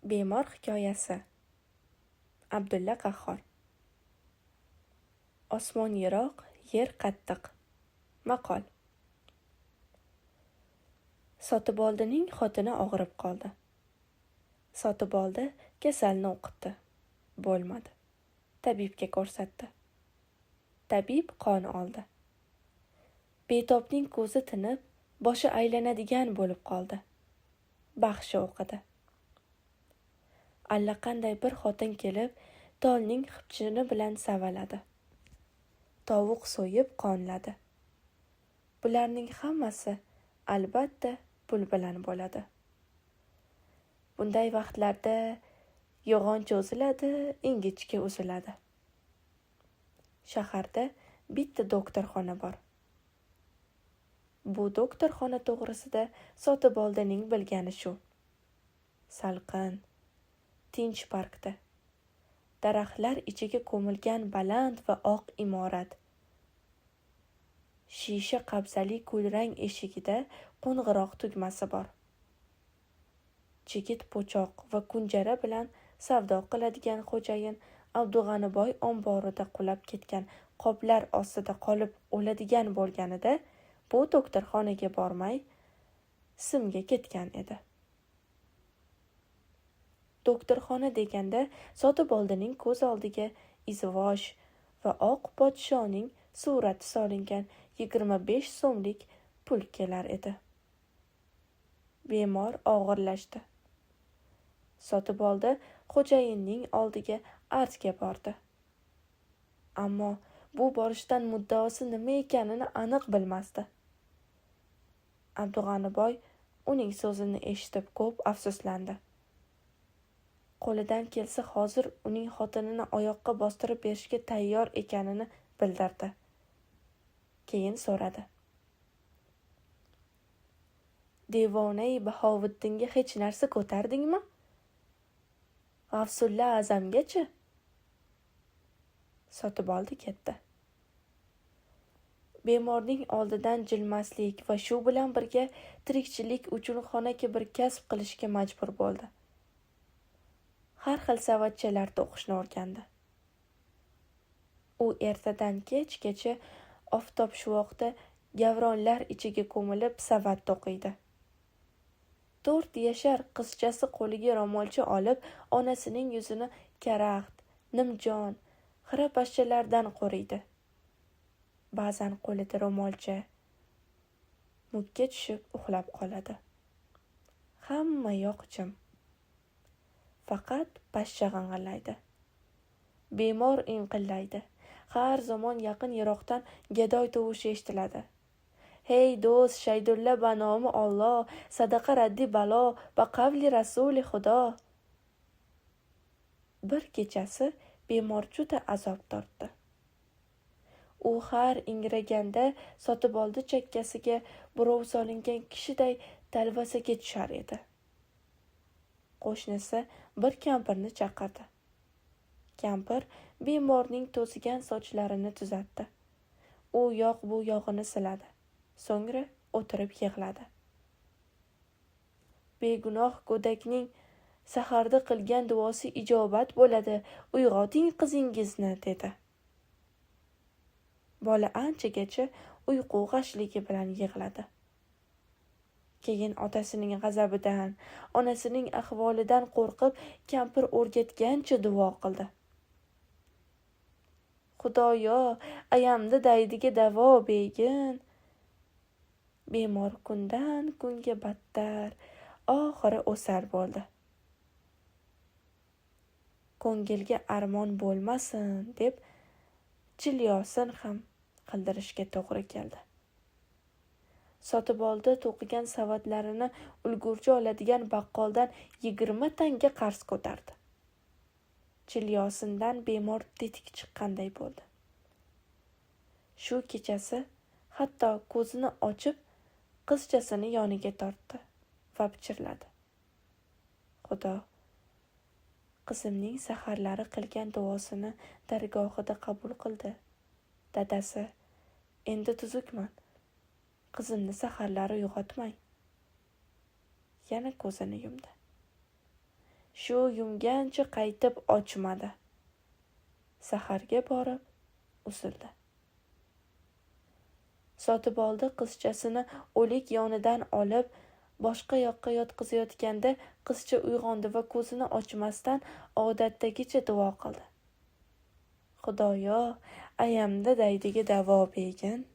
Bemor hikoyasi. Abdulla Qahhor. Osmon yiroq, yer qattiq. Maqol. Sotiboldining xotini og'rib qoldi. Sotiboldi kasalni o'qitdi. Bo'lmadi. Tabibga ko'rsatdi. Tabib qon oldi. Betobning ko'zi tinib, boshi aylanadigan bo'lib qoldi. Baxshi o'qidi. Allaqanday bir xotin kelib, tolning xipchini bilan savaladi. Tovuq so'yib qonladi. Bularning hammasi albatta pul bilan bo'ladi. Bunday vaqtlarda yo'g'on cho'ziladi, ingichka uziladi. Shaharda bitta doktorxona bor. Bu doktorxona to'g'risida Sotiboldining bilgani shu. Salqin, tinch parkda. Daraxtlar ichiga ko'milgan baland va oq imorat. Shisha qabzali kulrang eshigida qo'ng'iroq tugmasi bor. Chigit po'choq va kunjara bilan savdo qiladigan xo'jayin Abdug'aniboy omborida qulab ketgan qoplar ostida qolib o'ladigan bo'lganida bu doktorxonaga bormay simga ketgan edi. Doktorxona deganda Sotiboldining ko'z oldiga izvosh va oq podshoning surati solingan 25 so'mlik pul kelar edi. Bemor og'irlashdi. Sotiboldi xo'jayinning oldiga arzga bordi. Ammo bu borishdan muddaosi nima ekanini aniq bilmasdi. Abdug'aniboy uning so'zini eshitib ko'p afsuslandi. Qo'lidan kelsa hozir uning xotinini oyoqqa bostirib berishga tayyor ekanini bildirdi. Keyin so'radi. Devonai Bahovuddinga hech narsa ko'tardingmi? G'afsulla Azamgachi? Sotiboldi ketdi. Bemorning oldidan jilmaslik va shu bilan birga tirikchilik uchun xonaki bir kasb qilishga majbur bo'ldi. Har xil savatchalar to'qishni o'rgandi. U ertadan kechgacha oftob shuvoqda gavronlar ichiga ko'milib savat to'qiydi. 4 yashar qizchasi qo'liga ro'molcha olib, onasining yuzini karaxt, nimjon, xira pashshalardan qo'riydi. Ba'zan qo'lida ro'molcha mukka tushib uxlab qoladi. Hamma yoq jim. Faqat pashsha g'ing'illaydi. Bemor inqillaydi. Har zamon yaqin-yiroqdan gadoy tovushi eshitiladi. Hey do'st, Shaydulla banomi Alloh, sadaqa raddi balo, baqavli rasuli Xudo. Bir kechasi bemor juda azob tortdi. U har ingraganda Sotiboldi chakkasiga birov solingan kishiday talvasaga tushar edi. Qo'shnisi bir kampirni chaqirdi. Kampir bemorning to'zigan sochlarini tuzatdi. U yoq bu yog'ini siladi. So'ngra o'tirib yig'ladi. Begunoh go'dakning saharda qilgan duosi ijobat bo'ladi. Uyg'oting qizingizni, dedi. Bola anchagacha uyqu g'ashligi bilan yig'ladi. Keyin otasining g'azabidan, onasining ahvolidan qo'rqib, kampir o'rgatgancha duo qildi. Xudoyo, ayamni daydiga davo begin. Bemor kundan kunga battar, oxiri o'sar bo'ldi. Ko'ngilga armon bo'lmasin deb chilyosin ham qildirishga to'g'ri keldi. Sotiboldi to'qigan savatlarini ulgurji oladigan baqqoldan 20 tanga qarz ko'tardi. Chilyosindan bemor tetik chiqqanday bo'ldi. Shu kechasi hatto ko'zini ochib qizchasini yoniga tortdi va pichirladi. Xudo, qizimning saharlari qilgan duosini dargohida qabul qildi. Dadasi, endi tuzukman. Qizimni saharlari uyg'otmang. Yana ko'zini yumdi. shu yumgancha qaytib ochmadi. Saharga borib uzildi. Sotiboldi qizchasini o'lik yonidan olib boshqa yoqqa yotqizayotganda qizcha uyg'ondi va ko'zini ochmasdan odatdagicha duo qildi. Xudoyo, ayamda daydiga davo bergin.